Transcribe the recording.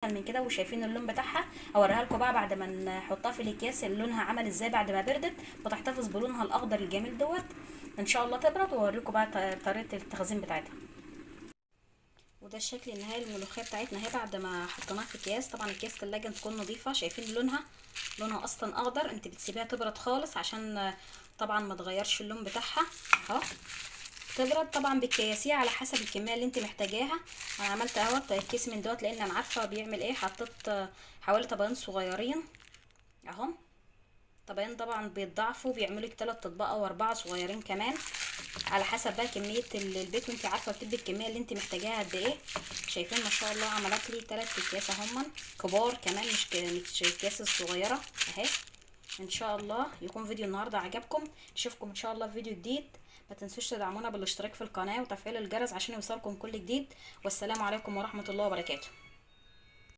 اسخن من كده وشايفين اللون بتاعها. اوريها لكم بقى بعد ما نحطها في الاكياس لونها عمل ازاي بعد ما بردت، وتحتفظ بلونها الاخضر الجميل دوت. ان شاء الله تبرد واوريكم بقى طريقه التخزين بتاعتها. وده الشكل النهائي للملوخيه بتاعتنا اهي بعد ما حطيناها في اكياس. طبعا اكياس تلاجة تكون نظيفه. شايفين لونها اصلا اخضر. انت بتسيبيها تبرد خالص عشان طبعا ما تغيرش اللون بتاعها اهو. تبرد طبعا بالكياسيه على حسب الكميه اللي انت محتاجاها. انا عملت اهوت كيس من دوت لان انا عارفه بيعمل ايه. حطيت حوالي طبقين صغيرين اهو. طبقين طبعا بيتضاعفوا بيعملوا لك 3 اطباق او 4 صغيرين كمان على حسب بقى كميه البيت، وانت عارفه بتدي الكميه اللي انت محتاجاها قد ايه. شايفين ما شاء الله عملت لي 3 اكياس هم كبار كمان، مش الكياس الصغيره اهي. ان شاء الله يكون فيديو النهارده عجبكم. نشوفكم ان شاء الله في فيديو جديد. ما تنسوش تدعمونا بالاشتراك في القناه وتفعيل الجرس عشان يوصلكم كل جديد. والسلام عليكم ورحمه الله وبركاته.